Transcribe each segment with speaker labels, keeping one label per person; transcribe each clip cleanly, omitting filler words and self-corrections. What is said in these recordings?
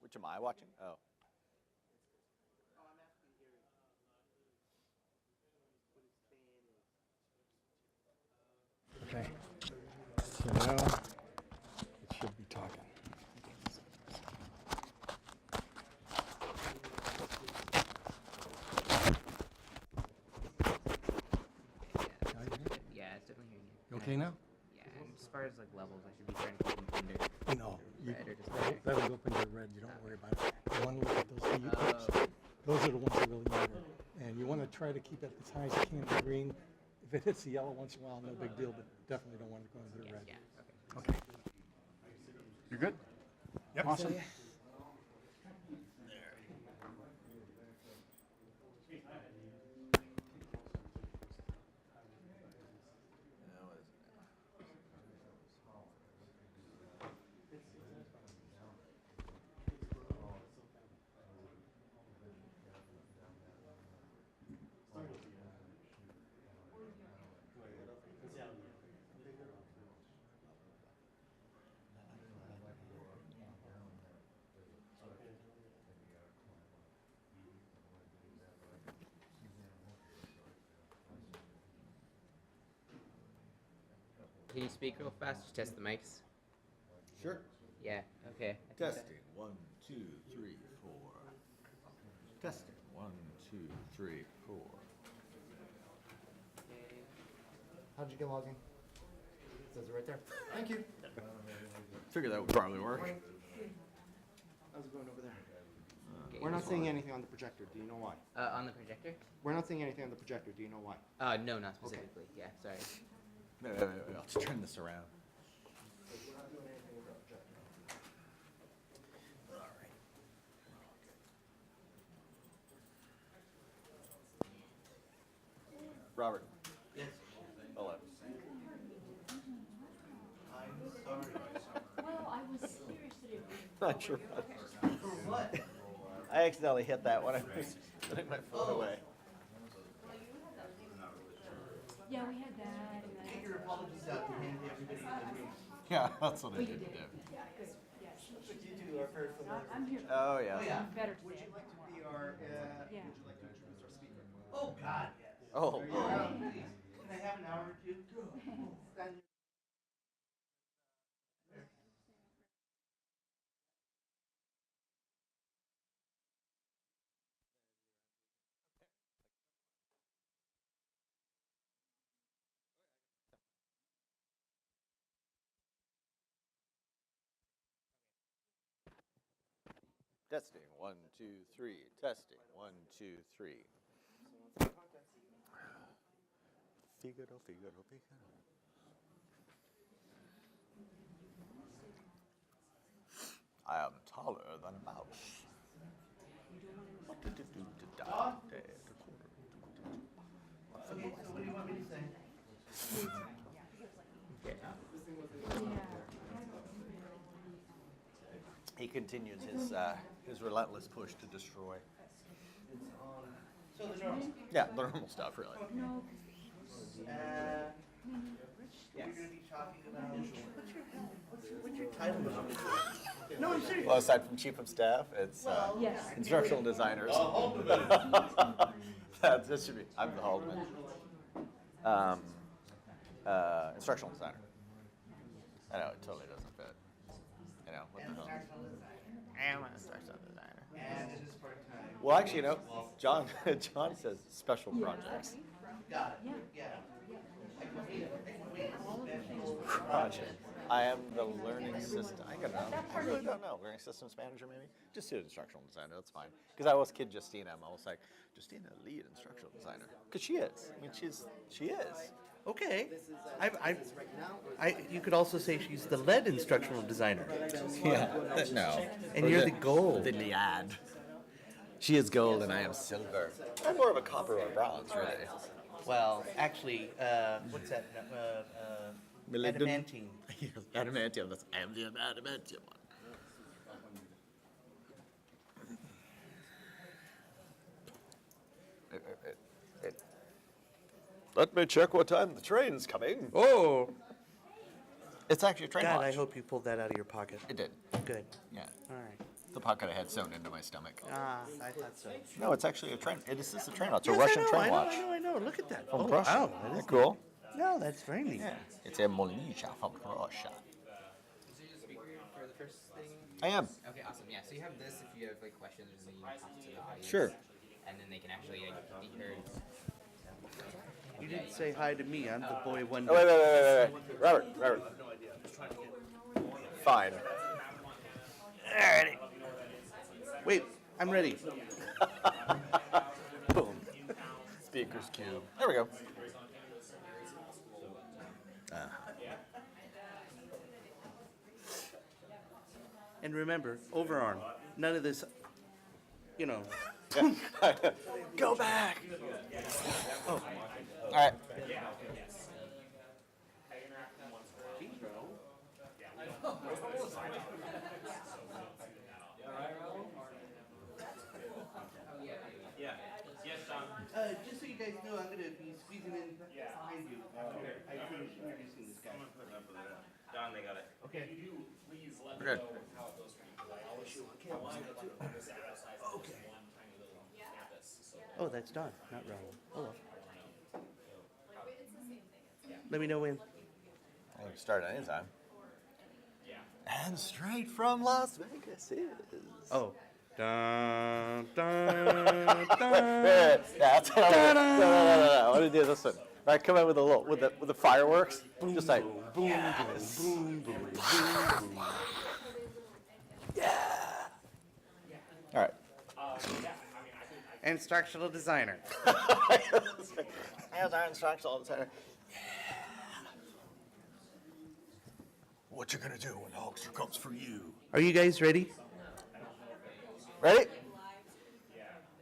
Speaker 1: Which am I watching? Oh.
Speaker 2: Okay. So now it should be talking.
Speaker 3: Yeah, it's definitely hearing you.
Speaker 2: You okay now?
Speaker 3: Yeah, and as far as like levels, I should be trying to keep them under.
Speaker 2: No. You,
Speaker 3: Red or just red?
Speaker 2: that'll go up into red. You don't worry about it. You want to look at those heat clips. Those are the ones that really matter. And you want to try to keep it as high as you can in green. If it hits the yellow once in a while, no big deal, but definitely don't want it to go into the red.
Speaker 3: Yeah, okay.
Speaker 2: Okay. You're good? Yep. Awesome.
Speaker 3: Can you speak real fast? Just test the mics.
Speaker 1: Sure.
Speaker 3: Yeah. Okay. I think
Speaker 1: Testing. 1, 2, 3, 4. Testing. 1, 2, 3, 4.
Speaker 4: How'd you get logged in? Says it right there. Thank you.
Speaker 1: Figured that would probably work.
Speaker 4: How's it going over there?
Speaker 3: Okay.
Speaker 4: We're not seeing anything on the projector. Do you know why?
Speaker 3: On the projector?
Speaker 4: We're not seeing anything on the projector. Do you know why?
Speaker 3: No, not specifically. Yeah, sorry.
Speaker 1: Wait, I'll just turn this around.
Speaker 4: We're not doing anything with the projector.
Speaker 1: All right. Robert.
Speaker 5: Yes.
Speaker 1: Hello.
Speaker 5: I'm sorry.
Speaker 6: Well, I was serious today.
Speaker 1: Not sure.
Speaker 5: For what?
Speaker 1: I accidentally hit that when I was putting my phone away.
Speaker 6: Yeah, we had that. And
Speaker 5: Get
Speaker 6: then,
Speaker 5: your apologies out to hand everybody in the room.
Speaker 1: Yeah, that's what I
Speaker 6: you
Speaker 1: did.
Speaker 6: did.
Speaker 1: do.
Speaker 6: Yeah, because she
Speaker 5: But you two are very familiar.
Speaker 6: I'm here.
Speaker 1: Oh, yeah.
Speaker 5: Oh, yeah.
Speaker 6: Better
Speaker 5: Would
Speaker 6: today.
Speaker 5: you like to be our,
Speaker 6: Yeah.
Speaker 5: would you like to introduce our speaker? Oh, God, yes.
Speaker 1: Oh.
Speaker 5: Are you around, please? Can I have an hour or two? Stand here.
Speaker 1: Testing. 1, 2, 3. Testing. 1, 2, 3. Figaro, Figaro, Figaro. I am taller than a mouse.
Speaker 5: Okay, so what do you want me to say?
Speaker 1: He continues his relentless push to destroy.
Speaker 5: So the normal.
Speaker 1: Yeah, the normal stuff, really.
Speaker 6: No,
Speaker 5: You're going to be talking about, what's your title? No, I'm serious.
Speaker 1: Well, aside from chief of staff, it's
Speaker 6: yes.
Speaker 1: instructional designers. This should be. I'm the Haldeman. Instructional designer. I know it totally doesn't fit. You know what the hell? I'm an instructional designer.
Speaker 5: And it is part-time.
Speaker 1: Well, actually, you know, John says special projects.
Speaker 5: Got it. Yeah. I can wait.
Speaker 1: Project. I am the learning system. I don't know. I really don't know. Learning systems manager, maybe. Just do instructional designer. That's fine. Because I always kid Justina. I'm always like, Justina, lead instructional designer. Because she is. I mean, she is.
Speaker 5: Okay. You could also say she's the lead instructional designer.
Speaker 1: Yeah. No.
Speaker 5: And you're the gold.
Speaker 1: The Liad. She is gold and I am silver. I'm more of a copper or bronze, really.
Speaker 5: Well, actually, what's that? Adamantine.
Speaker 1: Adamantium. I am the adamantium one. Let me check what time the train's coming.
Speaker 5: Oh.
Speaker 1: It's actually a train
Speaker 5: God,
Speaker 1: watch.
Speaker 5: I hope you pulled that out of your pocket.
Speaker 1: It did.
Speaker 5: Good.
Speaker 1: Yeah.
Speaker 5: All right.
Speaker 1: The pocket I had sewn into my stomach.
Speaker 5: Ah, I thought so.
Speaker 1: No, it's actually a train. It is a train watch. It's
Speaker 5: Yes,
Speaker 1: a Russian
Speaker 5: I know,
Speaker 1: train
Speaker 5: I know,
Speaker 1: watch.
Speaker 5: I know. Look at that.
Speaker 1: From
Speaker 5: Oh,
Speaker 1: Russia.
Speaker 5: wow, that
Speaker 1: Isn't
Speaker 5: is
Speaker 1: that cool?
Speaker 5: neat. No, that's very neat.
Speaker 1: Yeah. It's a Molnisha from Russia.
Speaker 3: So you're the speaker for the first thing?
Speaker 1: I am.
Speaker 3: Okay, awesome. Yeah, so you have this if you have like questions or something you talk to the audience.
Speaker 1: Sure.
Speaker 3: And then they can actually be heard.
Speaker 5: You didn't say hi to me. I'm the boy one.
Speaker 1: Oh, wait. Robert. Fine. Alrighty.
Speaker 5: Wait, I'm ready.
Speaker 1: Boom. Speaker's cube. There we go.
Speaker 5: And remember, overarm. None of this, you know.
Speaker 1: Go back. Oh. All right.
Speaker 5: Just so you guys know, I'm going to be squeezing in behind you after I finish introducing this guy.
Speaker 7: Don, they got it.
Speaker 5: Okay.
Speaker 1: We're good.
Speaker 5: Oh, that's Don, not Raul. Oh, well. Let me know when.
Speaker 1: I can start anytime. And straight from Las Vegas is.
Speaker 5: Oh. Dun, dun,
Speaker 1: Yeah,
Speaker 5: dun.
Speaker 1: that's what I'm gonna do. No. I want to do this one. Right, come in with a little with the fireworks, just like boom, yes.
Speaker 5: Boom, boom, boom, boom.
Speaker 1: All right.
Speaker 5: Instructional designer.
Speaker 1: As our instructional designer. What you gonna do when the Hulkster comes for you?
Speaker 5: Are you guys ready?
Speaker 1: Ready?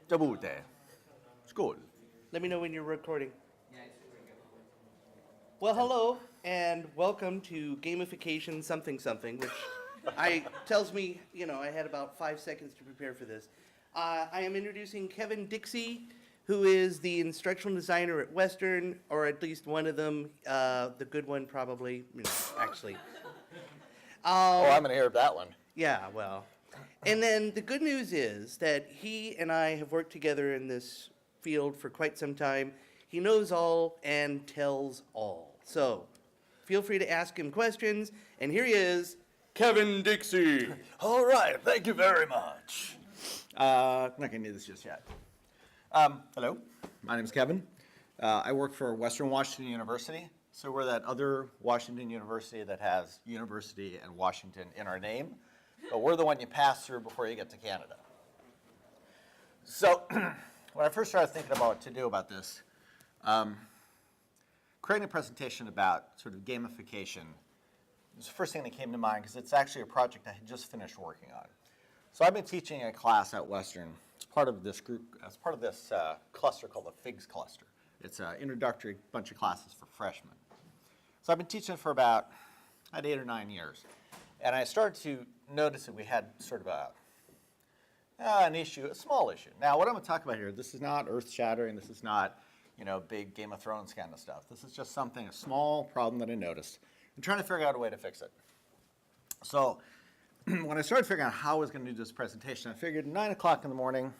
Speaker 1: Dabute. Skål.
Speaker 5: Let me know when you're recording. Well, hello, and welcome to Gamification something, which tells me, you know, I had about 5 seconds to prepare for this. I am introducing Kevin Dixie, who is the instructional designer at Western, or at least one of them, the good one probably, actually.
Speaker 1: Oh, I'm gonna hear that one.
Speaker 5: Yeah, well. And then the good news is that he and I have worked together in this field for quite some time. He knows all and tells all. So feel free to ask him questions. And here he is, Kevin Dixie.
Speaker 1: All right, thank you very much. I'm not gonna do this just yet. Hello, my name's Kevin. I work for Western Washington University. So we're that other Washington University that has University and Washington in our name, but we're the one you pass through before you get to Canada. So when I first started thinking about what to do about this, creating a presentation about sort of gamification was the first thing that came to mind because it's actually a project I had just finished working on. So I've been teaching a class at Western as part of this group, as part of this cluster called the FIGS cluster. It's an introductory bunch of classes for freshmen. So I've been teaching for about 8 or 9 years. And I started to notice that we had sort of an issue, a small issue. Now, what I'm going to talk about here, this is not earth-shattering. This is not, big Game of Thrones kind of stuff. This is just something, a small problem that I noticed. I'm trying to figure out a way to fix it. So when I started figuring out how I was going to do this presentation, I figured 9 o'clock in the morning,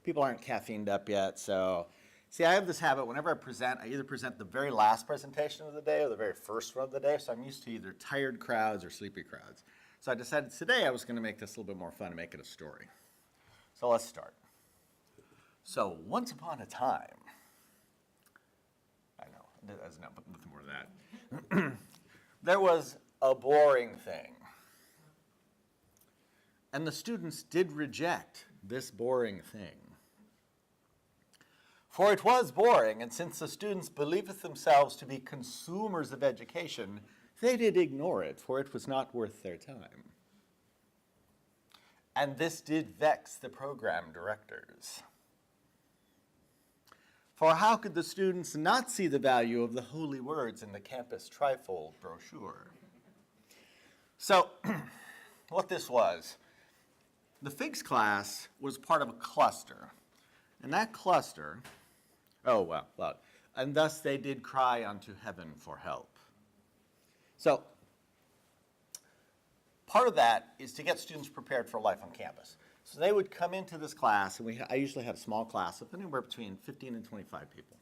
Speaker 1: people aren't caffeined up yet. So, see, I have this habit, whenever I present, I either present the very last presentation of the day or the very first one of the day. So I'm used to either tired crowds or sleepy crowds. So I decided today I was going to make this a little bit more fun and make it a story. So let's start. So once upon a time, I know, there's nothing more than that. There was a boring thing. And the students did reject this boring thing. For it was boring, and since the students believed themselves to be consumers of education, they did ignore it, for it was not worth their time. And this did vex the program directors. For how could the students not see the value of the holy words in the campus trifold brochure? So, what this was, the FIGS class was part of a cluster. And that cluster, and thus they did cry unto heaven for help. So, part of that is to get students prepared for life on campus. So they would come into this class, and I usually had a small class of anywhere between 15 and 25 people.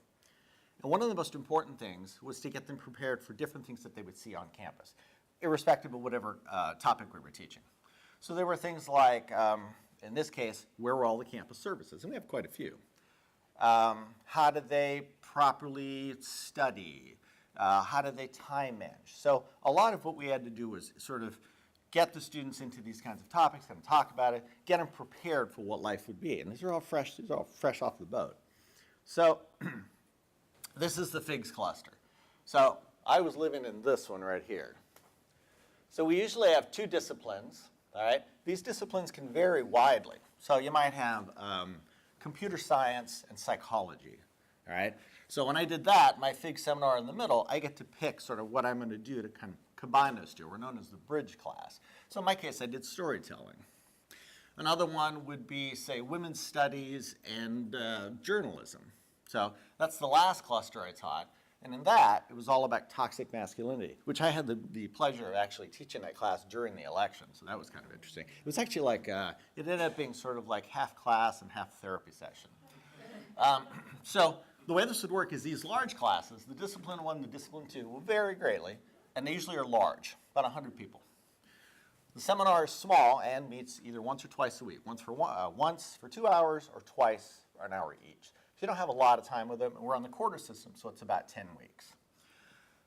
Speaker 1: And one of the most important things was to get them prepared for different things that they would see on campus, irrespective of whatever topic we were teaching. So there were things like, in this case, where were all the campus services? And we have quite a few. How do they properly study? How do they time manage? So a lot of what we had to do was sort of get the students into these kinds of topics, kind of talk about it, get them prepared for what life would be. And these are all fresh off the boat. So this is the FIGS cluster. So I was living in this one right here. So we usually have 2 disciplines, all right? These disciplines can vary widely. So you might have computer science and psychology, all right? So when I did that, my FIG seminar in the middle, I get to pick sort of what I'm going to do to kind of combine those 2. We're known as the bridge class. So in my case, I did storytelling. Another one would be, say, women's studies and journalism. So that's the last cluster I taught. And in that, it was all about toxic masculinity, which I had the pleasure of actually teaching that class during the election. So that was kind of interesting. It was actually like, it ended up being sort of like half class and half therapy session. So the way this would work is these large classes, the discipline 1 and the discipline 2, will vary greatly, and they usually are large, about 100 people. The seminar is small and meets either once or twice a week, once for 2 hours or twice for an hour each. So you don't have a lot of time with them, and we're on the quarter system, so it's about 10 weeks.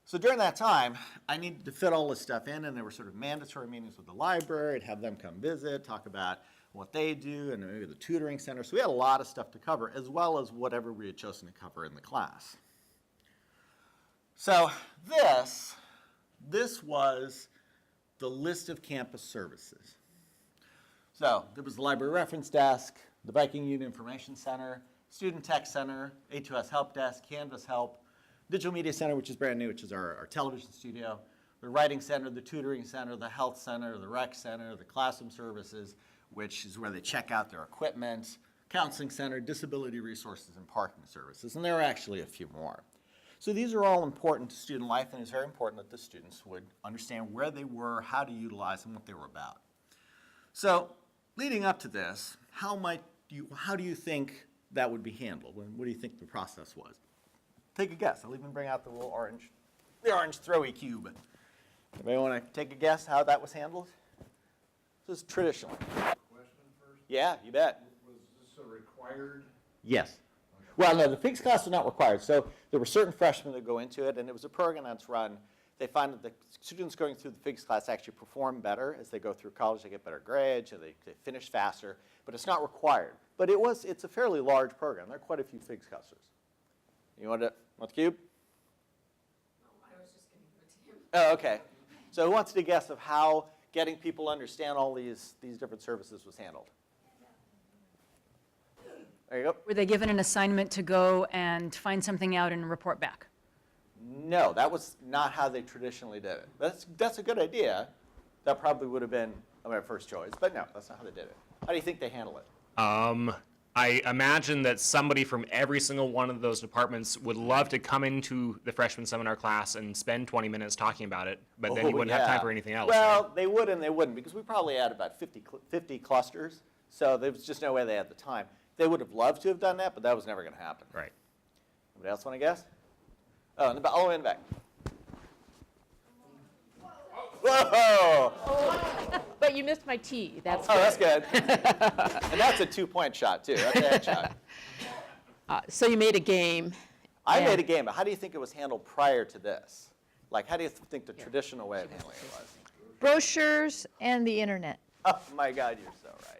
Speaker 1: So during that time, I needed to fit all this stuff in, and there were sort of mandatory meetings with the library. I'd have them come visit, talk about what they do, and maybe the tutoring center. So we had a lot of stuff to cover, as well as whatever we had chosen to cover in the class. So this was the list of campus services. So there was the library reference desk, the Viking Youth Information Center, Student Tech Center, A2S Help Desk, Canvas Help, Digital Media Center, which is brand new, which is our television studio, the Writing Center, the Tutoring Center, the Health Center, the Rec Center, the Classroom Services, which is where they check out their equipment, Counseling Center, Disability Resources, and Parking Services. And there are actually a few more. So these are all important to student life, and it's very important that the students would understand where they were, how to utilize them, what they were about. So leading up to this, how do you think that would be handled? What do you think the process was? Take a guess. I'll even bring out the little orange throwy cube. Anybody want to take a guess how that was handled? This is traditional.
Speaker 8: Question first?
Speaker 1: Yeah, you bet.
Speaker 8: Was this a required?
Speaker 1: Yes. Well, no, the FIGS class was not required. So there were certain freshmen that go into it, and it was a program that's run. They find that the students going through the FIGS class actually perform better as they go through college. They get better grades, and they finish faster. But it's not required. But it's a fairly large program. There are quite a few FIGS clusters. You want the cube?
Speaker 6: I was just going to give it to him.
Speaker 1: Oh, okay. So who wants to guess of how getting people to understand all these different services was handled? There you go.
Speaker 9: Were they given an assignment to go and find something out and report back?
Speaker 1: No, that was not how they traditionally did it. That's a good idea. That probably would have been my first choice, but no, that's not how they did it. How do you think they handle it?
Speaker 10: I imagine that somebody from every single one of those departments would love to come into the freshman seminar class and spend 20 minutes talking about it, but then you wouldn't have time for anything else.
Speaker 1: Well,
Speaker 10: right?
Speaker 1: They would and they wouldn't, because we probably had about 50 clusters, so there was just no way they had the time. They would have loved to have done that, but that was never going to happen.
Speaker 10: Right.
Speaker 1: Anybody else want to guess? Oh, all the way in the back. Whoa!
Speaker 11: But you missed my T. That's
Speaker 1: Oh, that's good. And that's a 2-point shot, too. That's a headshot.
Speaker 11: so you made a game.
Speaker 1: I
Speaker 11: and-
Speaker 1: made a game, but how do you think it was handled prior to this? Like, how do you think the traditional way of handling it was?
Speaker 11: Brochures and the internet.
Speaker 1: Oh, my God, you're so right.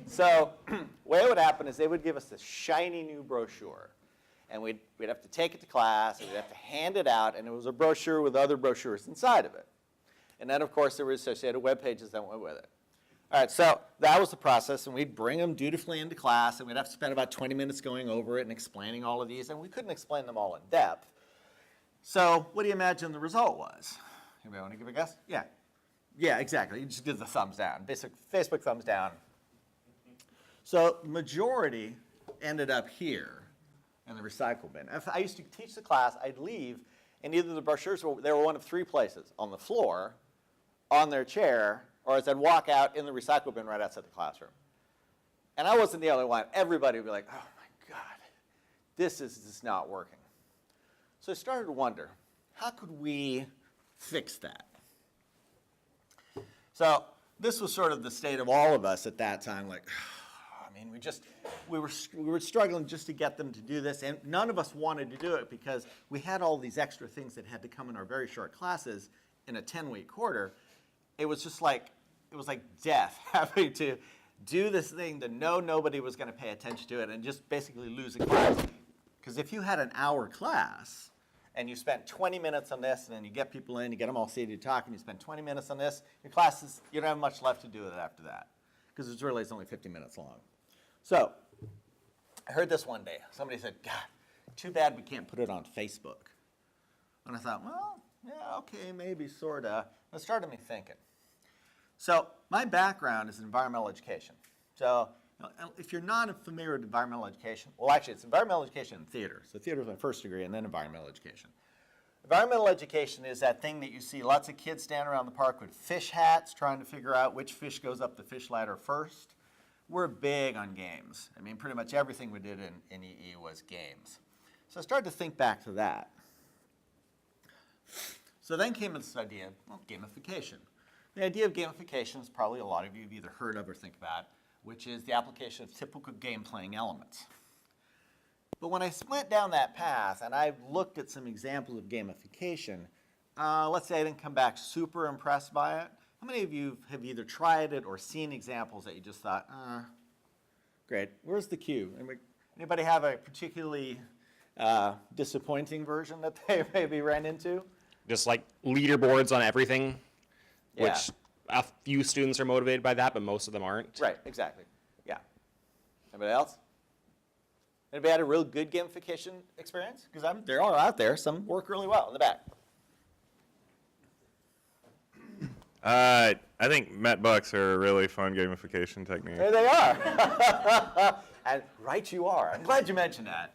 Speaker 1: So the way it would happen is they would give us this shiny new brochure. And we'd have to take it to class, and we'd have to hand it out, and it was a brochure with other brochures inside of it. And then, of course, there were associated web pages that went with it. All right, so that was the process, and we'd bring them dutifully into class, and we'd have to spend about 20 minutes going over it and explaining all of these, and we couldn't explain them all in depth. So what do you imagine the result was? Anybody want to give a guess? Yeah. Yeah, exactly. You just did the thumbs down. Basic Facebook thumbs down. So the majority ended up here in the recycle bin. If I used to teach the class, I'd leave, and either the brochures they were one of 3 places: on the floor, on their chair, or as I'd walk out in the recycle bin right outside the classroom. And I wasn't the only one. Everybody would be like, oh my God, this is just not working. So I started to wonder, how could we fix that? So this was sort of the state of all of us at that time, like, I mean, we were struggling just to get them to do this, and none of us wanted to do it because we had all these extra things that had to come in our very short classes in a 10-week quarter. It was just like, it was like death having to do this thing to know nobody was going to pay attention to it and just basically lose a class. Because if you had an hour class and you spent 20 minutes on this, and then you get people in, you get them all seated to talk, and you spend 20 minutes on this, your class is, you don't have much left to do with it after that, because it's only 50 minutes long. So I heard this one day. Somebody said, God, too bad we can't put it on Facebook. And I thought, well, yeah, okay, maybe, sort of. It started me thinking. So my background is in environmental education. So if you're not familiar with environmental education, well, actually, it's environmental education in theater. So theater is my first degree, and then environmental education. Environmental education is that thing that you see lots of kids standing around the park with fish hats trying to figure out which fish goes up the fish ladder first. We're big on games. I mean, pretty much everything we did in EE was games. So I started to think back to that. So then came this idea of gamification. The idea of gamification is probably a lot of you have either heard of or think about, which is the application of typical game playing elements. But when I went down that path and I looked at some examples of gamification, let's say I didn't come back super impressed by it. How many of you have either tried it or seen examples that you just thought, great, where's the cue? Anybody have a particularly disappointing version that they maybe ran into?
Speaker 10: Just like leaderboards on everything,
Speaker 1: Yeah.
Speaker 10: which a few students are motivated by that, but most of them aren't.
Speaker 1: Right, exactly. Yeah. Anybody else? Anybody had a real good gamification experience? Because they're all out there. Some work really well in the back.
Speaker 12: I think Met Bucks are a really fun gamification technique.
Speaker 1: There they are. And right you are. I'm glad you mentioned that.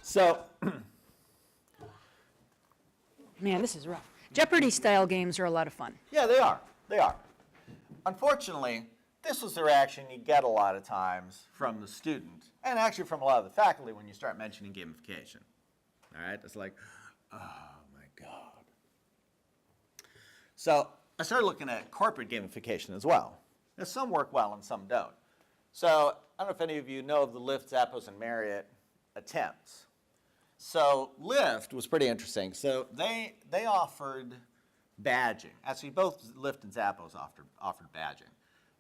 Speaker 1: So,
Speaker 9: Man, this is rough. Jeopardy-style games are a lot of fun.
Speaker 1: yeah, they are. They are. Unfortunately, this was the reaction you get a lot of times from the student, and actually from a lot of the faculty when you start mentioning gamification. All right? It's like, oh my God. So I started looking at corporate gamification as well. Now, some work well and some don't. So I don't know if any of you know of the Lyft, Zappos, and Marriott attempts. So Lyft was pretty interesting. So they offered badging. Actually, both Lyft and Zappos offered badging.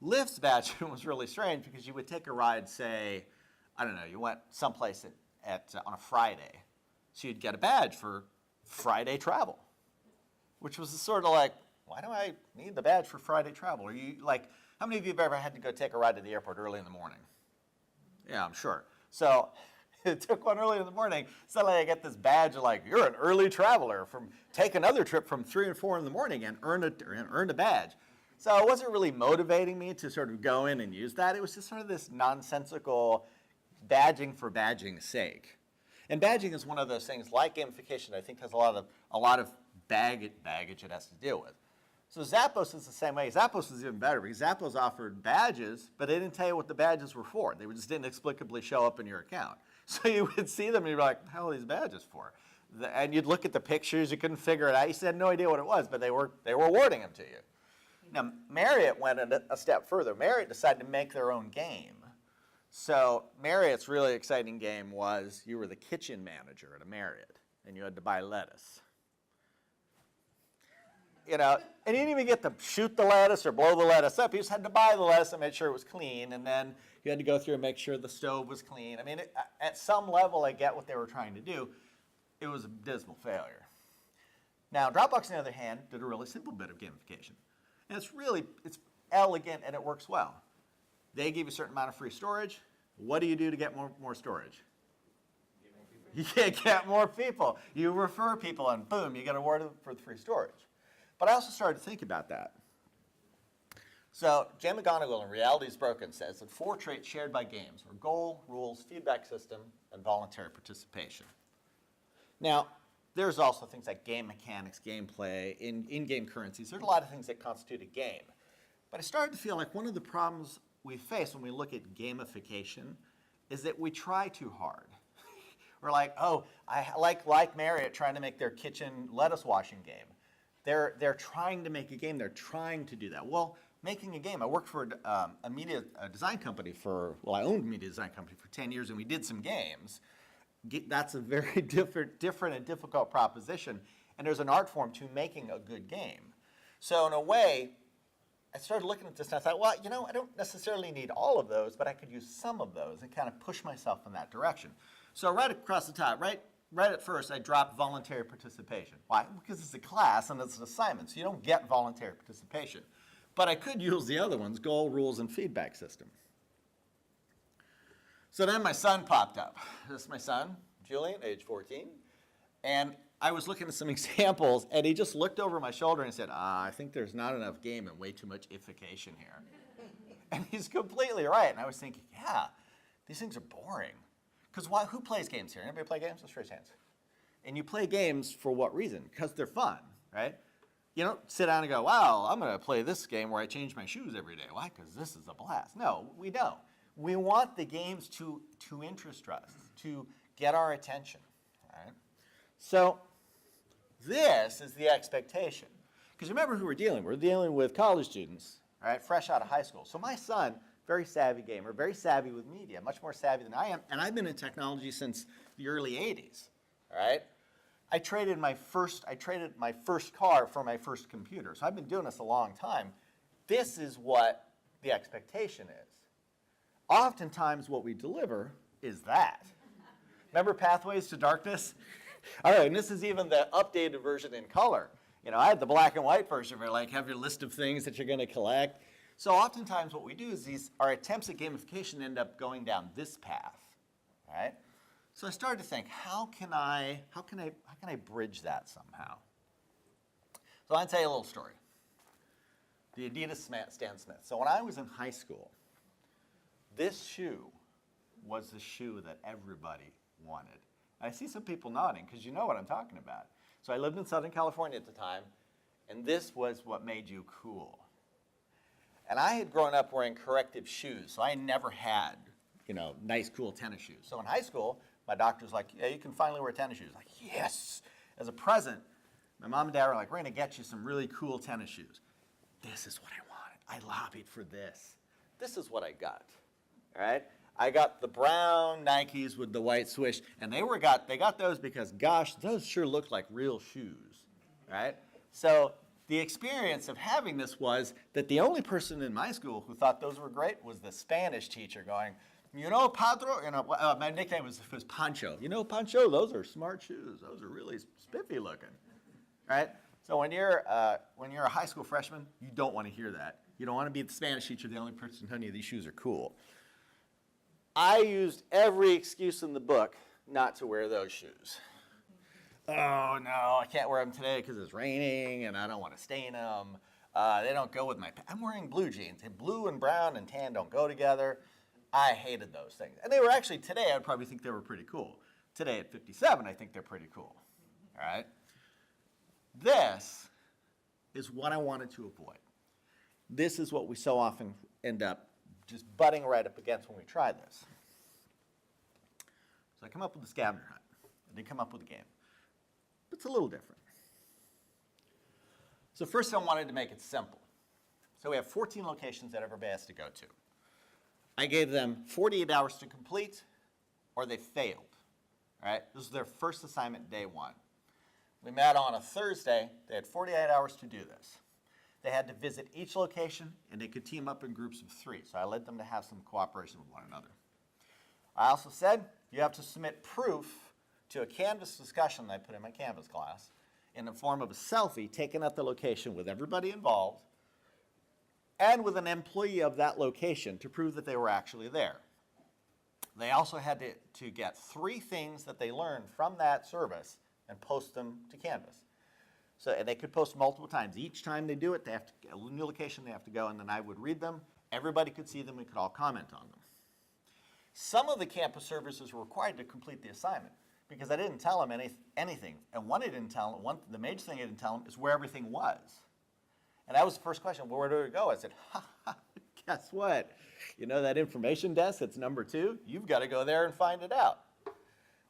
Speaker 1: Lyft's badging was really strange because you would take a ride, say, I don't know, you went someplace on a Friday. So you'd get a badge for Friday travel, which was sort of like, why do I need the badge for Friday travel? Are you like, how many of you have ever had to go take a ride to the airport early in the morning? Yeah, I'm sure. So it took one early in the morning. Suddenly I get this badge of like, you're an early traveler. Take another trip from 3 and 4 in the morning and earn a badge. So it wasn't really motivating me to sort of go in and use that. It was just sort of this nonsensical badging for badging's sake. And badging is one of those things, like gamification, I think has a lot of baggage it has to deal with. So Zappos is the same way. Zappos is even better because Zappos offered badges, but they didn't tell you what the badges were for. They just didn't explicably show up in your account. So you would see them and you'd be like, what the hell are these badges for? And you'd look at the pictures, you couldn't figure it out. You had no idea what it was, but they were awarding them to you. Now, Marriott went a step further. Marriott decided to make their own game. So Marriott's really exciting game was you were the kitchen manager at a Marriott, and you had to buy lettuce. You know, and you didn't even get to shoot the lettuce or blow the lettuce up. You just had to buy the lettuce and make sure it was clean, and then you had to go through and make sure the stove was clean. I mean, at some level, I get what they were trying to do. It was a dismal failure. Now, Dropbox, on the other hand, did a really simple bit of gamification. And it's elegant and it works well. They give you a certain amount of free storage. What do you do to get more storage? You get more people. You refer people and boom, you get awarded for the free storage. But I also started to think about that. So Jay McGonigal in Reality is Broken says that 4 traits shared by games are goal, rules, feedback system, and voluntary participation. Now, there's also things like game mechanics, gameplay, in-game currencies. There's a lot of things that constitute a game. But I started to feel like one of the problems we face when we look at gamification is that we try too hard. We're like, oh, I like Marriott trying to make their kitchen lettuce washing game. They're trying to make a game. They're trying to do that. Well, making a game. I worked for a design company I owned a media design company for 10 years, and we did some games. That's a very different and difficult proposition, and there's an art form to making a good game. So in a way, I started looking at this, and I thought, well, I don't necessarily need all of those, but I could use some of those and kind of push myself in that direction. So right across the top, right at first, I dropped voluntary participation. Why? Because it's a class and it's an assignment, so you don't get voluntary participation. But I could use the other ones, goal, rules, and feedback system. So then my son popped up. This is my son, Julian, age 14. And I was looking at some examples, and he just looked over my shoulder and said, I think there's not enough game and way too much ification here. And he's completely right. And I was thinking, yeah, these things are boring. Because who plays games here? Anybody play games? Let's raise hands. And you play games for what reason? Because they're fun, right? You don't sit down and go, wow, I'm going to play this game where I change my shoes every day. Why? Because this is a blast. No, we don't. We want the games to interest us, to get our attention, all right? So this is the expectation. Because remember who we're dealing with. We're dealing with college students, all right, fresh out of high school. So my son, very savvy gamer, very savvy with media, much more savvy than I am. And I've been in technology since the early 80s, all right? I traded my first car for my first computer. So I've been doing this a long time. This is what the expectation is. Oftentimes what we deliver is that. Remember Pathways to Darkness? All right, and this is even the updated version in color. I had the black and white version where have your list of things that you're going to collect. So oftentimes what we do is our attempts at gamification end up going down this path, right? So I started to think, how can I bridge that somehow? So I'll tell you a little story. The Adidas Stan Smith. So when I was in high school, this shoe was the shoe that everybody wanted. I see some people nodding because you know what I'm talking about. So I lived in Southern California at the time, and this was what made you cool. And I had grown up wearing corrective shoes, so I never had, nice, cool tennis shoes. So in high school, my doctor was like, yeah, you can finally wear tennis shoes. Like, yes! As a present, my mom and dad were like, we're going to get you some really cool tennis shoes. This is what I wanted. I lobbied for this. This is what I got, all right? I got the brown Nikes with the white swoosh, and they got those because, gosh, those sure looked like real shoes, right? So the experience of having this was that the only person in my school who thought those were great was the Spanish teacher going, Padro, my nickname was Pancho. Pancho, those are smart shoes. Those are really spiffy looking, right? So when you're a high school freshman, you don't want to hear that. You don't want to be the Spanish teacher, the only person telling you these shoes are cool. I used every excuse in the book not to wear those shoes. Oh, no, I can't wear them today because it's raining and I don't want to stain them. They don't go with I'm wearing blue jeans. And blue and brown and tan don't go together. I hated those things. And they were actually, today, I'd probably think they were pretty cool. Today at 57, I think they're pretty cool. All right? This is what I wanted to avoid. This is what we so often end up just butting right up against when we try this. So I come up with the scavenger hunt. I did come up with a game. But it's a little different. So first I wanted to make it simple. So we have 14 locations that everybody has to go to. I gave them 48 hours to complete, or they failed. All right? This was their first assignment, day one. We met on a Thursday. They had 48 hours to do this. They had to visit each location, and they could team up in groups of 3. So I led them to have some cooperation with one another. I also said you have to submit proof to a Canvas discussion that I put in my Canvas class in the form of a selfie taken at the location with everybody involved and with an employee of that location to prove that they were actually there. They also had to get 3 things that they learned from that service and post them to Canvas. So, and they could post multiple times. Each time they do it, they have to, a new location, they have to go, and then I would read them. Everybody could see them. We could all comment on them. Some of the campus services were required to complete the assignment because I didn't tell them anything. And the major thing I didn't tell them is where everything was. And that was the first question, well, where do we go? I said, ha, ha, guess what? You know that information desk that's number 2? You've got to go there and find it out.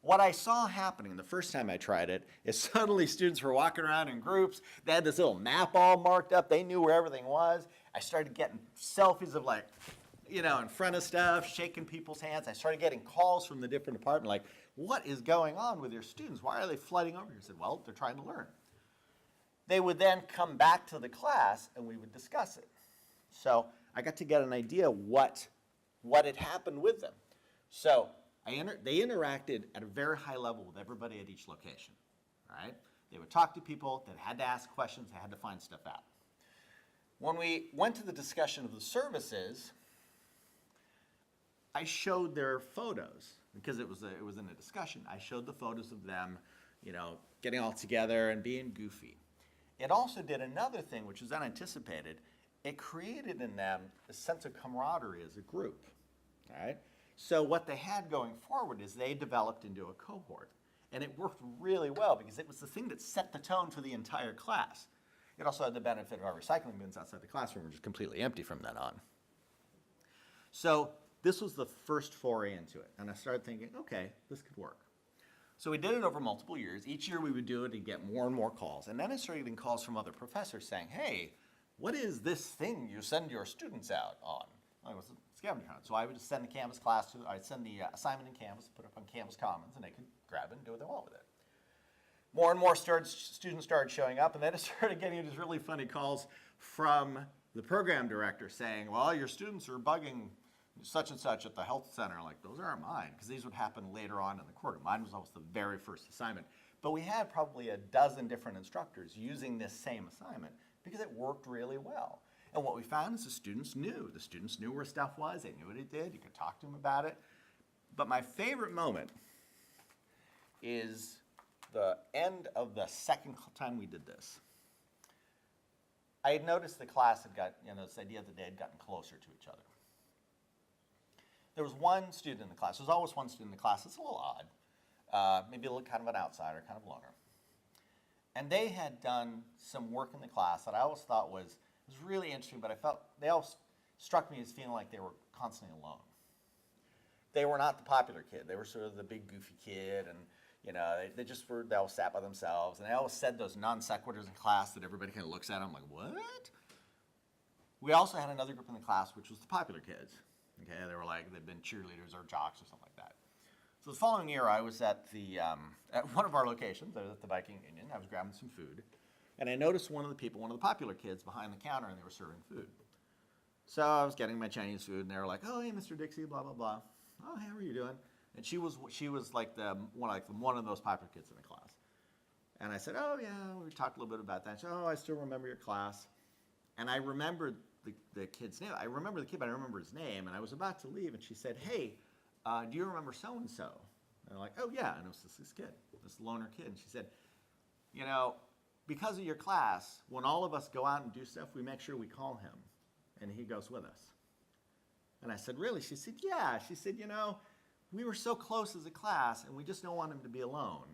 Speaker 1: What I saw happening the first time I tried it is suddenly students were walking around in groups. They had this little map all marked up. They knew where everything was. I started getting selfies of like, you know, in front of stuff, shaking people's hands. I started getting calls from the different department like, what is going on with your students? Why are they flooding over here? I said, well, they're trying to learn. They would then come back to the class and we would discuss it. So I got to get an idea what had happened with them. So they interacted at a very high level with everybody at each location, right? They would talk to people, they had to ask questions, they had to find stuff out. When we went to the discussion of the services, I showed their photos because it was in a discussion. I showed the photos of them, you know, getting all together and being goofy. It also did another thing which was unanticipated. It created in them a sense of camaraderie as a group, all right? So what they had going forward is they developed into a cohort, and it worked really well because it was the thing that set the tone for the entire class. It also had the benefit of our recycling bins outside the classroom were just completely empty from then on. So this was the first foray into it, and I started thinking, okay, this could work. So we did it over multiple years. Each year we would do it and get more and more calls, and then I started getting calls from other professors saying, hey, what is this thing you send your students out on? I was a scavenger hunt. So I would just send the Canvas class I'd send the assignment in Canvas, put it up on Canvas Commons, and they could grab it and do what they want with it. More and more students started showing up, and then it started getting these really funny calls from the program director saying, well, your students are bugging such and such at the health center. Like, those aren't mine, because these would happen later on in the quarter. Mine was almost the very first assignment. But we had probably a dozen different instructors using this same assignment because it worked really well. And what we found is the students knew. The students knew where stuff was. They knew what it did. You could talk to them about it. But my favorite moment is the end of the second time we did this. I had noticed the class had got, you know, this idea that they had gotten closer to each other. There was one student in the class. There's always one student in the class that's a little odd, maybe a little kind of an outsider, kind of loner. And they had done some work in the class that I always thought was really interesting, but I felt they all struck me as feeling like they were constantly alone. They were not the popular kid. They were sort of the big goofy kid, and you know, they all sat by themselves, and they always said those non sequiturs in class that everybody kind of looks at them like, what? We also had another group in the class which was the popular kids. Okay, they were like, they'd been cheerleaders or jocks or something like that. So the following year, I was at one of our locations. I was at the Viking Union. I was grabbing some food. And I noticed one of the popular kids behind the counter, and they were serving food. So I was getting my Chinese food, and they were like, oh, hey, Mr. Dixie, blah, blah, blah. Oh, hey, how are you doing? And she was like one of those popular kids in the class. And I said, oh, yeah, we talked a little bit about that. She said, oh, I still remember your class. And I remembered the kid's name. I remember the kid, but I remember his name. And I was about to leave, and she said, hey, do you remember so-and-so? And I'm like, oh, yeah. And it was this kid, this loner kid. And she said, you know, because of your class, when all of us go out and do stuff, we make sure we call him, and he goes with us. And I said, really? She said, yeah. She said, you know, we were so close as a class, and we just don't want him to be alone.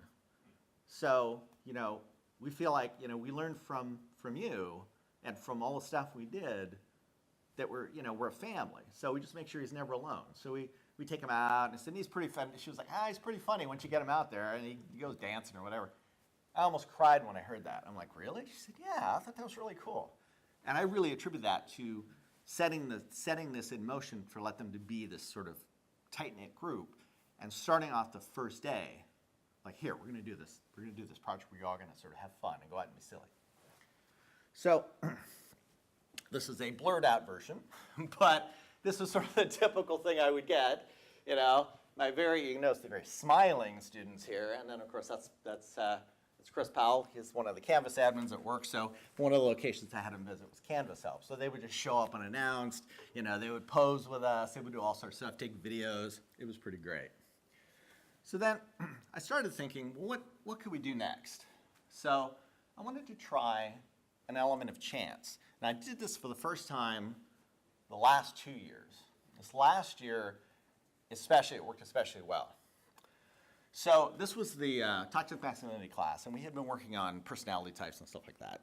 Speaker 1: So, you know, we feel like, you know, we learned from you and from all the stuff we did that we're a family. So we just make sure he's never alone. So we take him out, and I said, he's pretty fun. She was like, he's pretty funny once you get him out there, and he goes dancing or whatever. I almost cried when I heard that. I'm like, really? She said, yeah, I thought that was really cool. And I really attribute that to setting this in motion to let them to be this sort of tight-knit group, and starting off the first day, like, here, we're going to do this. We're going to do this project where you're all going to sort of have fun and go out and be silly. So this is a blurred-out version, but this is sort of the typical thing I would get, you know. You notice the very smiling students here, and then, of course, that's Chris Powell. He's one of the Canvas admins at work, so one of the locations I had him visit was Canvas Help. So they would just show up unannounced, you know, they would pose with us, they would do all sorts of stuff, take videos. It was pretty great. So then I started thinking, well, what could we do next? So I wanted to try an element of chance. And I did this for the first time the last 2 years. This last year, especially, it worked especially well. So this was the toxic masculinity class, and we had been working on personality types and stuff like that.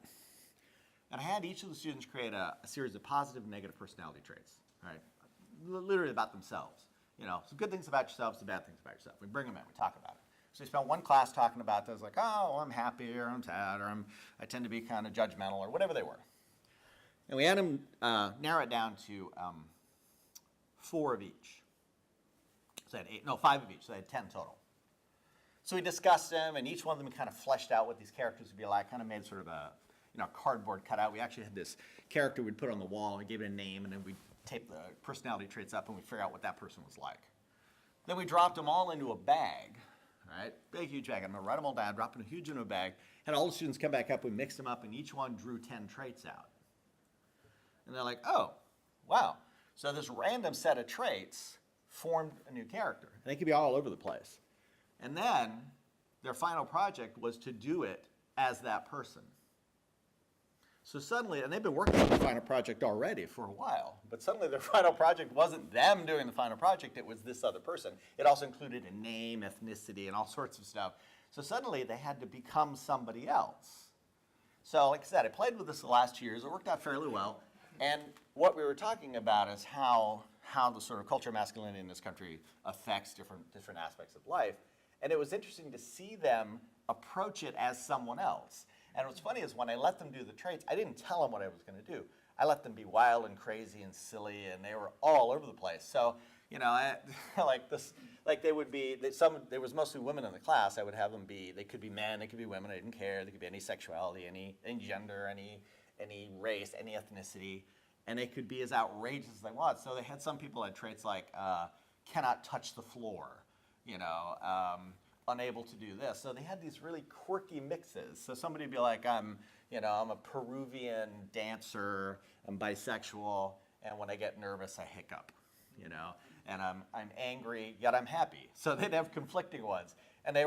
Speaker 1: And I had each of the students create a series of positive and negative personality traits, right? Literally about themselves. You know, some good things about yourself, some bad things about yourself. We bring them in, we talk about it. So we spent one class talking about those, like, oh, I'm happy, or I'm sad, or I tend to be kind of judgmental, or whatever they were. And we had them narrow it down to 4 of each. So I had 5 of each, so I had 10 total. So we discussed them, and each one of them kind of fleshed out what these characters would be like, kind of made sort of a cardboard cutout. We actually had this character we'd put on the wall, and we gave it a name, and then we'd tape the personality traits up, and we'd figure out what that person was like. Then we dropped them all into a bag, right? Big, huge bag. I'm going to write them all down, drop them huge into a bag, had all the students come back up, we mixed them up, and each one drew 10 traits out. And they're like, oh, wow. So this random set of traits formed a new character. And they could be all over the place. And then their final project was to do it as that person. So suddenly, and they've been working on the final project already for a while, but suddenly their final project wasn't them doing the final project, it was this other person. It also included a name, ethnicity, and all sorts of stuff. So suddenly they had to become somebody else. So like I said, I played with this the last 2 years. It worked out fairly well. And what we were talking about is how the sort of culture of masculinity in this country affects different aspects of life. And it was interesting to see them approach it as someone else. And what's funny is when I let them do the traits, I didn't tell them what I was going to do. I let them be wild and crazy and silly, and they were all over the place. So, you know, there was mostly women in the class. I would have them be, they could be men, they could be women, I didn't care. They could be any sexuality, any gender, any race, any ethnicity, and they could be as outrageous as they want. So they had some people had traits like cannot touch the floor, you know, unable to do this. So they had these really quirky mixes. So somebody would be like, I'm a Peruvian dancer, I'm bisexual, and when I get nervous, I hiccup, you know, and I'm angry, yet I'm happy. So they'd have conflicting ones. And they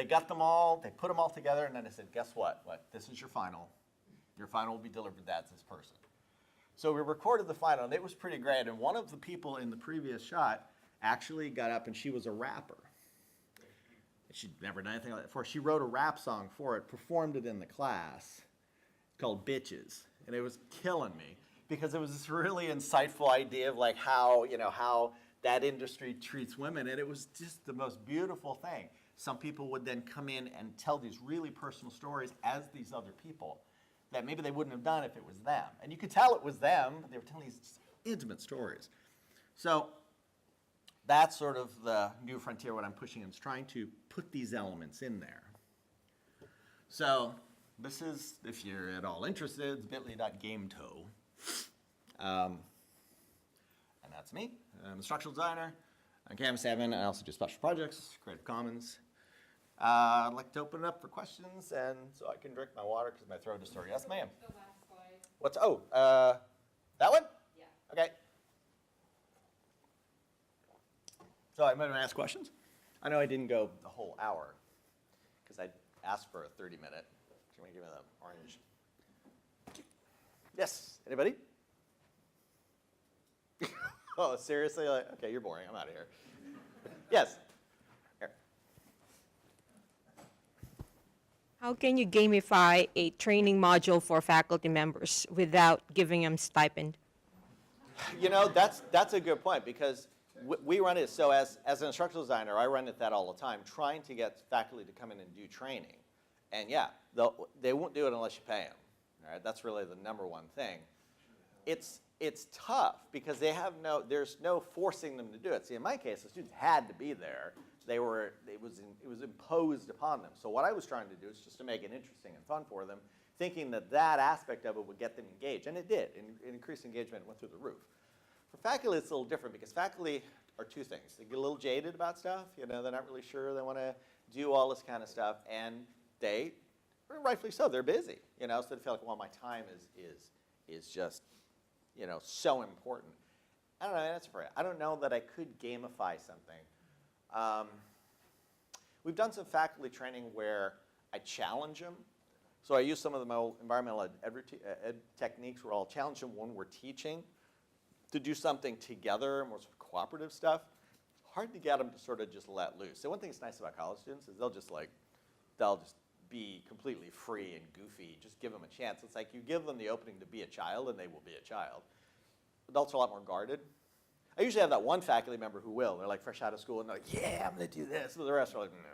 Speaker 1: got them all, they put them all together, and then I said, guess what? This is your final. Your final will be delivered, that's this person. So we recorded the final, and it was pretty great. And one of the people in the previous shot actually got up, and she was a rapper. She'd never done anything like that before. She wrote a rap song for it, performed it in the class, called Bitches. And it was killing me, because it was this really insightful idea of like how that industry treats women. And it was just the most beautiful thing. Some people would then come in and tell these really personal stories as these other people that maybe they wouldn't have done if it was them. And you could tell it was them, but they were telling these intimate stories. So that's sort of the new frontier, what I'm pushing is trying to put these elements in there. So this is, if you're at all interested, it's bit.ly.gameto. And that's me. I'm a instructional designer. I'm Cam 7. I also do special projects, Creative Commons. I'd like to open it up for questions, and so I can drink my water because my throat is sore. Yes, ma'am.
Speaker 6: The last slide.
Speaker 1: That one?
Speaker 6: Yeah.
Speaker 1: Okay. So I'm going to ask questions. I know I didn't go the whole hour because I asked for a 30-minute. Do you want to give me the orange? Yes. Anybody? Oh, seriously? Okay, you're boring. I'm out of here. Yes. Here.
Speaker 13: How can you gamify a training module for faculty members without giving them stipend?
Speaker 1: You know, that's a good point, because we run it, so as an instructional designer, I run it that all the time, trying to get faculty to come in and do training. And yeah, they won't do it unless you pay them. All right, that's really the number one thing. It's tough because there's no forcing them to do it. See, in my case, the students had to be there. It was imposed upon them. So what I was trying to do is just to make it interesting and fun for them, thinking that aspect of it would get them engaged, and it did. And increased engagement went through the roof. For faculty, it's a little different because faculty are two things. They get a little jaded about stuff. You know, they're not really sure they want to do all this kind of stuff, and they, rightfully so, they're busy. You know, so they feel like, well, my time is just, you know, so important. I don't know. That's for it. I don't know that I could gamify something. We've done some faculty training where I challenge them. So I use some of the environmental ed techniques where I'll challenge them when we're teaching to do something together, more sort of cooperative stuff. Hard to get them to sort of just let loose. So one thing that's nice about college students is they'll just be completely free and goofy. Just give them a chance. It's like you give them the opening to be a child, and they will be a child. Adults are a lot more guarded. I usually have that one faculty member who will. They're like fresh out of school, and they're like, yeah, I'm going to do this. But the rest are like, no.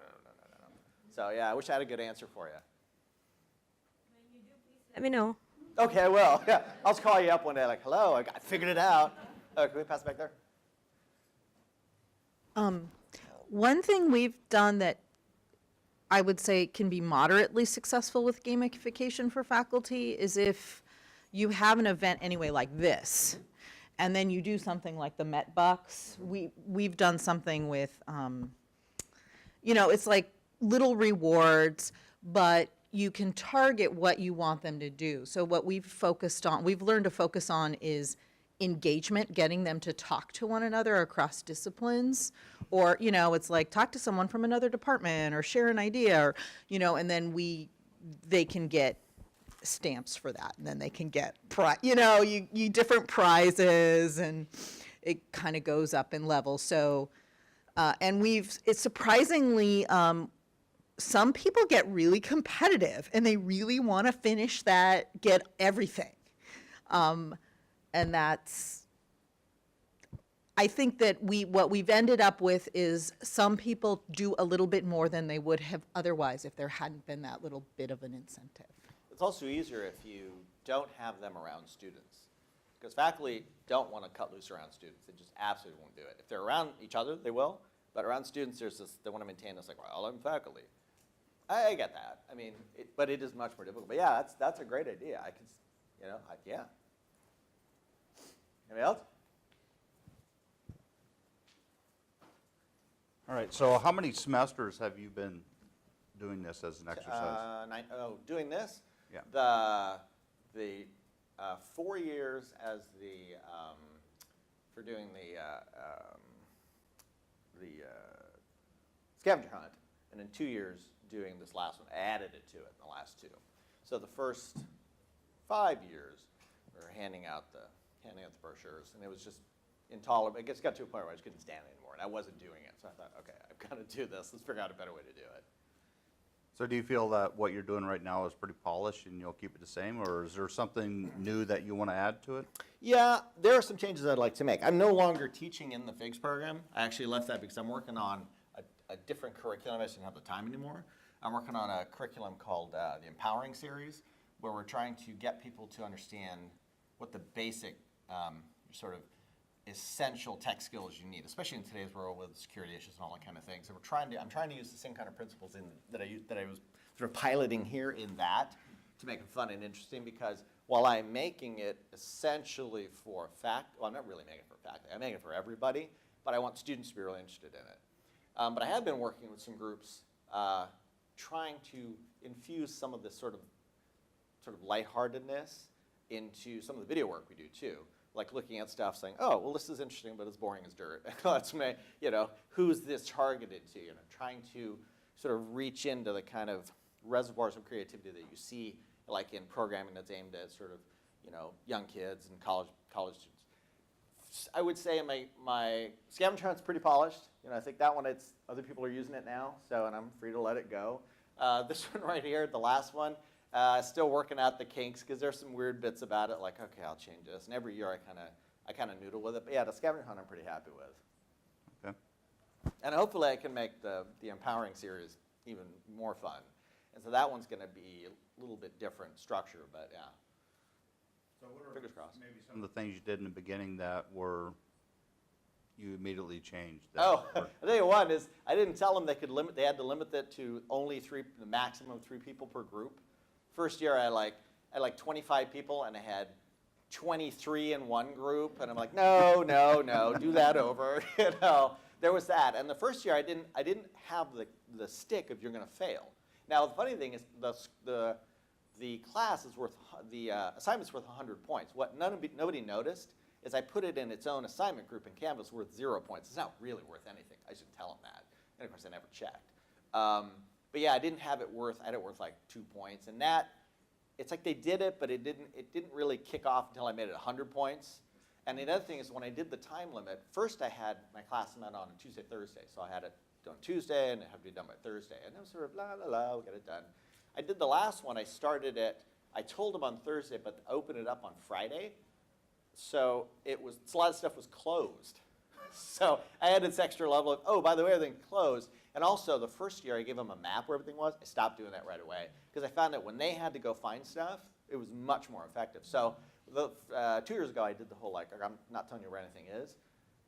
Speaker 1: So, yeah, I wish I had a good answer for you.
Speaker 13: Let me know.
Speaker 1: Okay, I will. Yeah, I'll just call you up one day like, hello, I figured it out. Oh, can we pass it back there?
Speaker 11: One thing we've done that I would say can be moderately successful with gamification for faculty is if you have an event anyway like this, and then you do something like the Met Bucks. We've done something with, it's like little rewards, but you can target what you want them to do. So what we've learned to focus on is engagement, getting them to talk to one another across disciplines, or, it's like talk to someone from another department or share an idea, or, and then they can get stamps for that, and then they can get, you different prizes, and it kind of goes up in levels. So, and it's surprisingly, some people get really competitive, and they really want to finish that, get everything. And I think that what we've ended up with is some people do a little bit more than they would have otherwise if there hadn't been that little bit of an incentive.
Speaker 1: It's also easier if you don't have them around students. Because faculty don't want to cut loose around students. They just absolutely won't do it. If they're around each other, they will. But around students, they want to maintain this, like, well, I'm faculty. I get that. I mean, but it is much more difficult. But yeah, that's a great idea. I can, yeah. Anybody else?
Speaker 14: All right, so how many semesters have you been doing this as an exercise?
Speaker 1: Doing this?
Speaker 14: Yeah.
Speaker 1: The 4 years as for doing the scavenger hunt, and then 2 years doing this last one. I added it to it in the last 2. So the first 5 years, we were handing out the brochures, and it was just intolerable. It just got to a point where I just couldn't stand it anymore, and I wasn't doing it. So I thought, okay, I've got to do this. Let's figure out a better way to do it.
Speaker 14: So do you feel that what you're doing right now is pretty polished and you'll keep it the same, or is there something new that you want to add to it?
Speaker 1: Yeah, there are some changes I'd like to make. I'm no longer teaching in the FIGS program. I actually left that because I'm working on a different curriculum. I just didn't have the time anymore. I'm working on a curriculum called the Empowering Series, where we're trying to get people to understand what the basic sort of essential tech skills you need, especially in today's world with security issues and all that kind of thing. So I'm trying to use the same kind of principles that I was sort of piloting here in that to make it fun and interesting, because while I'm making it essentially for well, I'm not really making it for faculty. I'm making it for everybody, but I want students to be really interested in it. But I have been working with some groups trying to infuse some of this sort of lightheartedness into some of the video work we do too. Like looking at stuff saying, oh, well, this is interesting, but it's boring as dirt. That's me, who's this targeted to? Trying to sort of reach into the kind of reservoirs of creativity that you see, like in programming that's aimed at sort of, young kids and college students. I would say my scavenger hunt's pretty polished. I think that one, other people are using it now, and I'm free to let it go. This one right here, the last one, still working out the kinks, because there's some weird bits about it, like, okay, I'll change this. And every year I kind of noodle with it. But yeah, the scavenger hunt I'm pretty happy with.
Speaker 14: Okay.
Speaker 1: And hopefully I can make the Empowering Series even more fun. And so that one's going to be a little bit different structure, but yeah.
Speaker 14: So what are
Speaker 1: fingers crossed.
Speaker 14: Maybe some of the things you did in the beginning that you immediately changed?
Speaker 1: I'll tell you one is I didn't tell them they had to limit it to only the maximum of 3 people per group. First year I had like 25 people, and I had 23 in one group, and I'm like, no, do that over. There was that. And the first year I didn't have the stick of you're going to fail. Now the funny thing is the class is worth the assignment's worth 100 points. What nobody noticed is I put it in its own assignment group in Canvas worth 0 points. It's not really worth anything. I should tell them that. And of course I never checked. But yeah, I had it worth like 2 points, and it's like they did it, but it didn't really kick off until I made it 100 points. And the other thing is when I did the time limit, first I had my class met on Tuesday, Thursday, so I had it done Tuesday and it had to be done by Thursday, and it was sort of la la la, we'll get it done. I did the last one, I started it, I told them on Thursday, but opened it up on Friday. So a lot of stuff was closed. So I had this extra level of, oh, by the way, everything closed. And also the first year I gave them a map where everything was. I stopped doing that right away because I found that when they had to go find stuff, it was much more effective. So 2 years ago I did the whole I'm not telling you where anything is.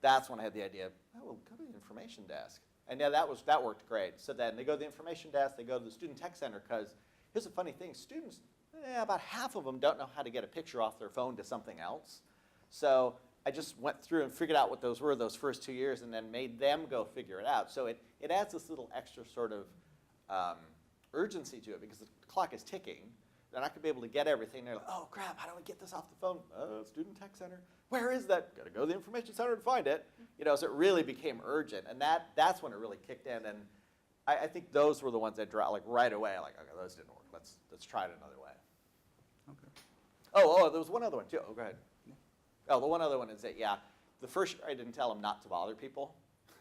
Speaker 1: That's when I had the idea, oh, go to the information desk. And yeah, that worked great. So then they go to the information desk, they go to the student tech center because here's the funny thing, students, about half of them don't know how to get a picture off their phone to something else. So I just went through and figured out what those were those first 2 years and then made them go figure it out. So it adds this little extra sort of urgency to it because the clock is ticking. They're not going to be able to get everything. They're like, oh, crap, how do I get this off the phone? Student tech center. Where is that? Got to go to the information center to find it. So it really became urgent. And that's when it really kicked in. And I think those were the ones that dropped right away. Like, okay, those didn't work. Let's try it another way.
Speaker 14: Okay.
Speaker 1: Oh, there was one other one, too. Oh, go ahead. Oh, the one other one is that, the first year I didn't tell them not to bother people.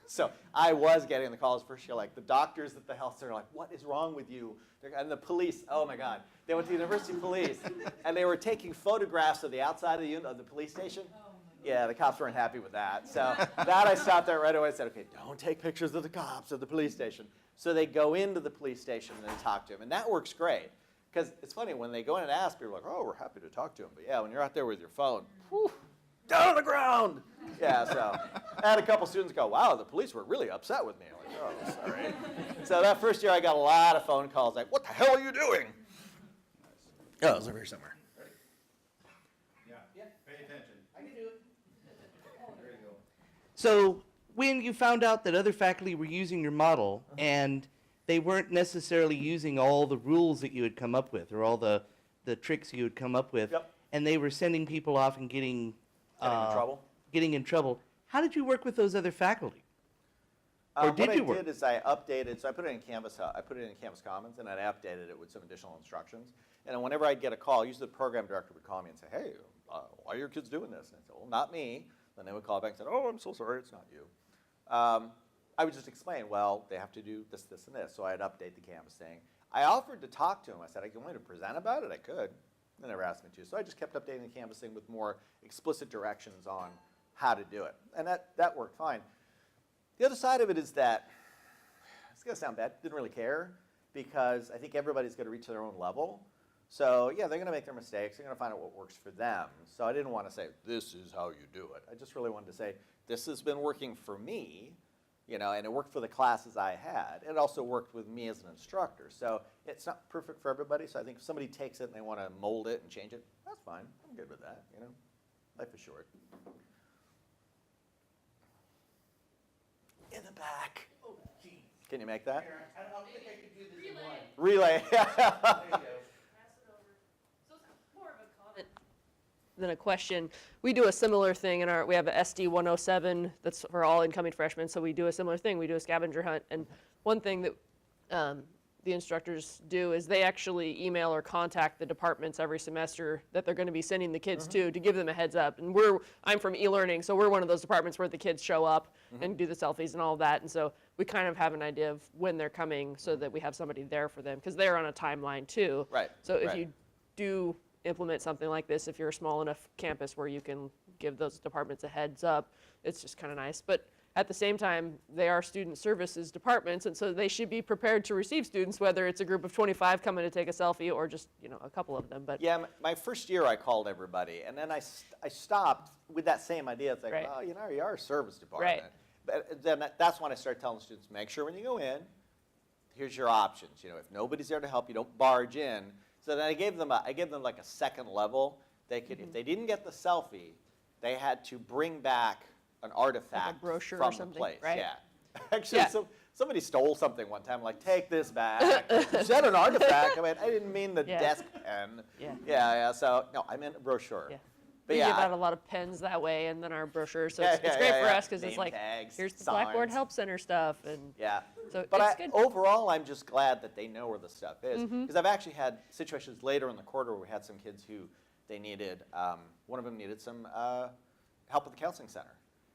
Speaker 1: So I was getting the calls first year, like the doctors at the health center, like, what is wrong with you? And the police, oh my God. They went to the university police, and they were taking photographs of the outside of the police station. Yeah, the cops weren't happy with that. So that I stopped there right away and said, okay, don't take pictures of the cops at the police station. So they go into the police station and they talk to them. And that works great. Because it's funny, when they go in and ask, people are like, oh, we're happy to talk to them. But yeah, when you're out there with your phone, whew, down on the ground. Yeah, so I had a couple students go, wow, the police were really upset with me. I'm like, oh, sorry. So that first year I got a lot of phone calls like, what the hell are you doing? Oh, it was over here somewhere.
Speaker 8: Yeah, pay attention.
Speaker 5: I can do it.
Speaker 8: There you go.
Speaker 5: So when you found out that other faculty were using your model and they weren't necessarily using all the rules that you had come up with or all the tricks you had come up with,
Speaker 1: Yep.
Speaker 5: and they were sending people off and getting in trouble, how did you work with those other faculty? Or did you work?
Speaker 1: What I did is I updated, so I put it in Canvas Commons, and I updated it with some additional instructions. And then whenever I'd get a call, usually the program director would call me and say, hey, why are your kids doing this? And I'd say, well, not me. Then they would call back and say, oh, I'm so sorry, it's not you. I would just explain, well, they have to do this, this, and this. So I'd update the Canvas thing. I offered to talk to them. I said, I can want to present about it? I could. They never asked me to. So I just kept updating the Canvas thing with more explicit directions on how to do it. And that worked fine. The other side of it is that, it's going to sound bad, didn't really care, because I think everybody's going to reach their own level. So yeah, they're going to make their mistakes. They're going to find out what works for them. So I didn't want to say, this is how you do it. I just really wanted to say, this has been working for me, and it worked for the classes I had. It also worked with me as an instructor. So it's not perfect for everybody. So I think if somebody takes it and they want to mold it and change it, that's fine. I'm good with that, Life is short. In the back.
Speaker 5: Oh, geez.
Speaker 1: Can you make that?
Speaker 5: Here, I don't think I could do this in one.
Speaker 1: Relay.
Speaker 5: There you go.
Speaker 6: So it's more of a comment than a question. We do a similar thing we have a SD 107 that's for all incoming freshmen. So we do a similar thing. We do a scavenger hunt. And one thing that the instructors do is they actually email or contact the departments every semester that they're going to be sending the kids to give them a heads up. And I'm from e-learning, so we're one of those departments where the kids show up and do the selfies and all of that. And so we kind of have an idea of when they're coming so that we have somebody there for them because they're on a timeline too.
Speaker 1: Right.
Speaker 6: So if you do implement something like this, if you're a small enough campus where you can give those departments a heads up, it's just kind of nice. But at the same time, they are student services departments, and so they should be prepared to receive students, whether it's a group of 25 coming to take a selfie or just a couple of them. But
Speaker 1: yeah, my first year I called everybody, and then I stopped with that same idea. It's like,
Speaker 6: Right.
Speaker 1: well, you are a service department.
Speaker 6: Right.
Speaker 1: But then that's when I started telling students, make sure when you go in, here's your options. If nobody's there to help you, don't barge in. So then I gave them like a second level. They could, if they didn't get the selfie, they had to bring back an artifact
Speaker 6: Like a brochure
Speaker 1: from
Speaker 6: or
Speaker 1: the
Speaker 6: something,
Speaker 1: place.
Speaker 6: right?
Speaker 1: Yeah. Actually,
Speaker 6: Yeah.
Speaker 1: somebody stole something one time. Like, take this back. You said an artifact. I didn't mean the
Speaker 6: Yeah.
Speaker 1: desk pen.
Speaker 6: Yeah.
Speaker 1: Yeah. So no, I meant a brochure.
Speaker 6: Yeah.
Speaker 1: But
Speaker 6: we
Speaker 1: yeah,
Speaker 6: give out a lot of pens that way, and then our brochures. So
Speaker 1: Yeah,
Speaker 6: it's
Speaker 1: yeah,
Speaker 6: great
Speaker 1: yeah,
Speaker 6: for
Speaker 1: yeah.
Speaker 6: us because it's
Speaker 1: Name
Speaker 6: like,
Speaker 1: tags,
Speaker 6: here's the Blackboard
Speaker 1: signs.
Speaker 6: Help Center stuff, and
Speaker 1: yeah.
Speaker 6: so
Speaker 1: But
Speaker 6: it's good.
Speaker 1: overall, I'm just glad that they know where the stuff is.
Speaker 6: Mm-hmm.
Speaker 1: Because I've actually had situations later in the quarter where we had some kids who they needed, one of them needed some help at the counseling center.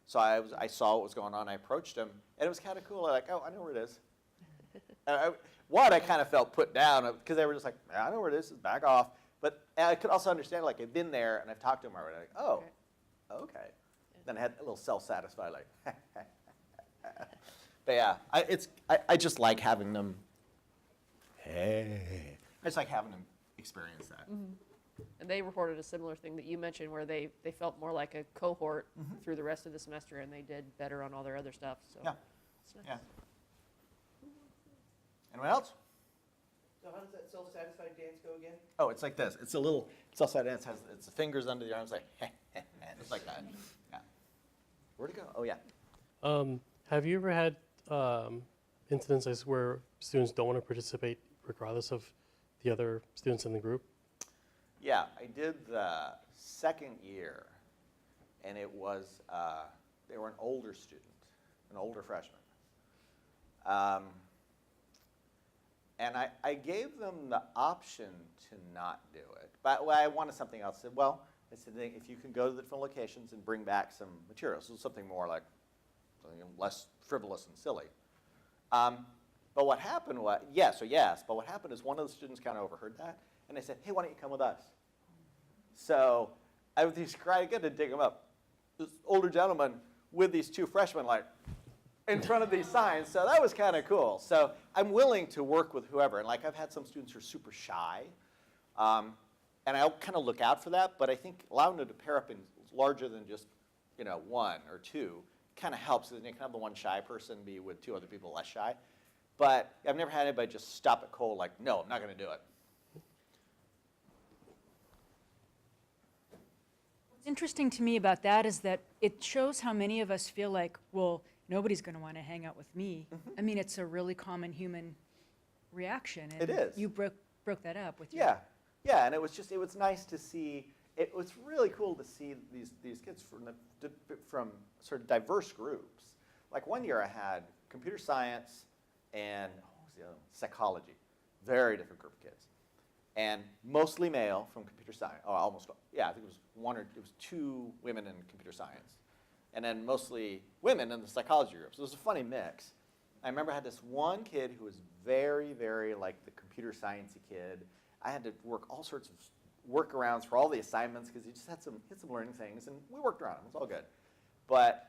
Speaker 1: So I saw what was going on. I approached him, and it was kind of cool. I'm like, oh, I know where it is. I kind of felt put down because they were just like, I know where this is, back off. But I could also understand, like, I've been there and I've talked to them already. Like, oh, okay. Then I had a little self-satisfied, like, but yeah, I just like having them. Hey, I just like having them experience that.
Speaker 6: And they reported a similar thing that you mentioned, where they felt more like a cohort through the rest of the semester, and they did better on all their other stuff. So
Speaker 1: Yeah.
Speaker 6: it's nice.
Speaker 1: Yeah. Anyone else?
Speaker 5: So how does that self-satisfied dance go again?
Speaker 1: Oh, it's like this. It's a little self-side dance. It's the fingers under the arms, like, it's like that. Yeah. Where'd it go? Oh, yeah.
Speaker 15: Have you ever had instances where students don't want to participate regardless of the other students in the group?
Speaker 1: Yeah, I did the second year, and it was, they were an older student, an older freshman. And I gave them the option to not do it. But I wanted something else. I said, well, I said, if you can go to the different locations and bring back some materials, so something more like, something less frivolous and silly. But what happened was, yes, but what happened is one of the students kind of overheard that, and they said, hey, why don't you come with us? So I was trying to dig him up. This older gentleman with these two freshmen, like, in front of these signs, so that was kind of cool. So I'm willing to work with whoever, and like I've had some students who are super shy, and I'll kind of look out for that, but I think allowing them to pair up in larger than just, one or two kind of helps. You can have the one shy person be with two other people less shy. But I've never had anybody just stop at cold like, no, I'm not going to do it.
Speaker 9: What's interesting to me about that is that it shows how many of us feel like, well, nobody's going to want to hang out with me. I mean, it's a really common human reaction. And
Speaker 1: It is.
Speaker 9: You broke that up with your...
Speaker 1: Yeah, and it was nice to see. It was really cool to see these kids from sort of diverse groups. Like one year I had computer science and what was the other one? Psychology. Very different group of kids. And mostly male from computer science. Oh, almost, yeah, I think it was two women in computer science. And then mostly women in the psychology group. So it was a funny mix. I remember I had this one kid who was very, very like the computer sciencey kid. I had to work all sorts of workarounds for all the assignments because he just had some learning things, and we worked around him. It was all good. But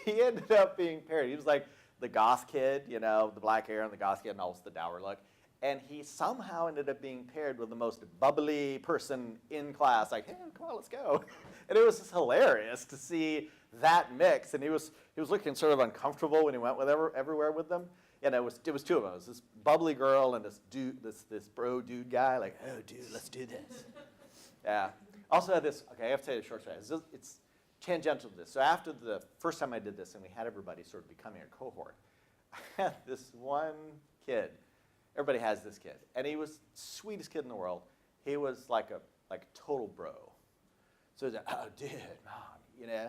Speaker 1: he ended up being paired. He was like the goth kid, the black hair and the goth kid and always the dour look. And he somehow ended up being paired with the most bubbly person in class, like, hey, come on, let's go. And it was just hilarious to see that mix. And he was looking sort of uncomfortable when he went everywhere with them. And it was two of them. It was this bubbly girl and this dude, this bro dude guy, like, oh, dude, let's do this. Yeah. Also had this, okay, I have to tell you a short story. It's tangential to this. So after the first time I did this and we had everybody sort of becoming a cohort, I had this one kid. Everybody has this kid. And he was the sweetest kid in the world. He was like a total bro. So he was like, oh, dude, mom,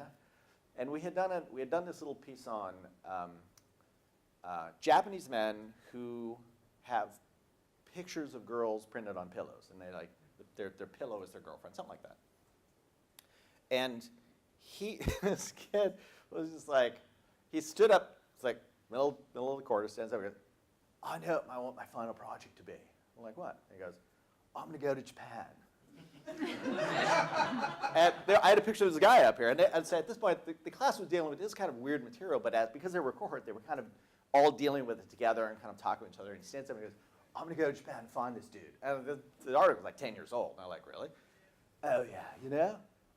Speaker 1: And we had done this little piece on Japanese men who have pictures of girls printed on pillows, and they like their pillow is their girlfriend, something like that. And this kid was just like, he stood up, it's like middle of the quarter, stands up and goes, I know what I want my final project to be. I'm like, what? And he goes, I'm going to go to Japan. And I had a picture of this guy up here, and I'd say at this point, the class was dealing with this kind of weird material, but because they were a cohort, they were kind of all dealing with it together and kind of talking to each other. And he stands up and goes, I'm going to go to Japan and find this dude. And the article was like 10 years old. And I'm like, really? Oh, yeah,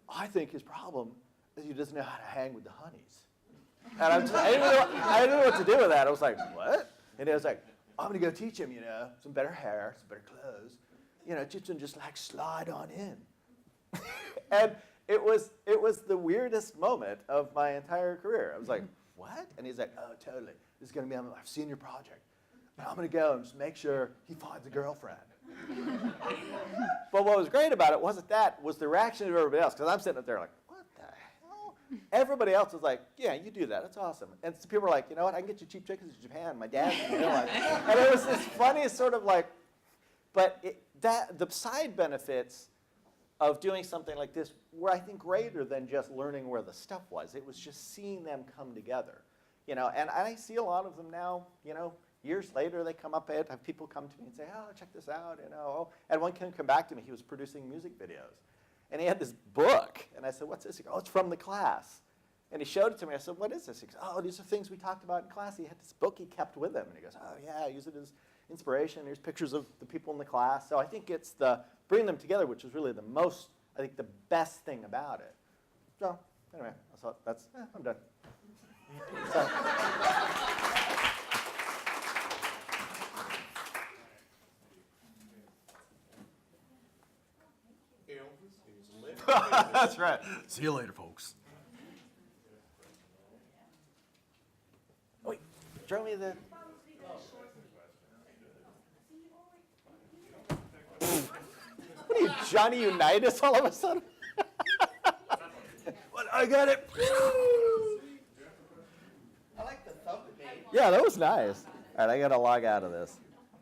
Speaker 1: I think his problem is he doesn't know how to hang with the honeys. And I didn't know what to do with that. I was like, what? And he was like, I'm going to go teach him, some better hair, some better clothes. Just like slide on in. And it was the weirdest moment of my entire career. I was like, what? And he's like, oh, totally. This is going to be my senior project. And I'm going to go and just make sure he finds a girlfriend. But what was great about it wasn't that, was the reaction of everybody else. Because I'm sitting up there like, what the hell? Everybody else was like, yeah, you do that. That's awesome. And so people were like, you know what? I can get you cheap tickets to Japan. My dad. And it was this funny sort of like, but the side benefits of doing something like this were, I think, greater than just learning where the stuff was. It was just seeing them come together, And I see a lot of them now, years later, they come up, have people come to me and say, oh, check this out, you know. And one can come back to me, he was producing music videos. And he had this book, and I said, what's this? He goes, oh, it's from the class. And he showed it to me. I said, what is this? He goes, oh, these are things we talked about in class. He had this book he kept with him. And he goes, oh, yeah, I use it as inspiration. Here's pictures of the people in the class. So I think it's the bringing them together, which is really the most, I think, the best thing about it. So anyway, I thought I'm done. So. That's right. See you later, folks. Wait, show me the. What are you, Johnny Unitas all of a sudden? What, I got it.
Speaker 5: I like the thumb it made.
Speaker 1: Yeah, that was nice. All right, I got to log out of this.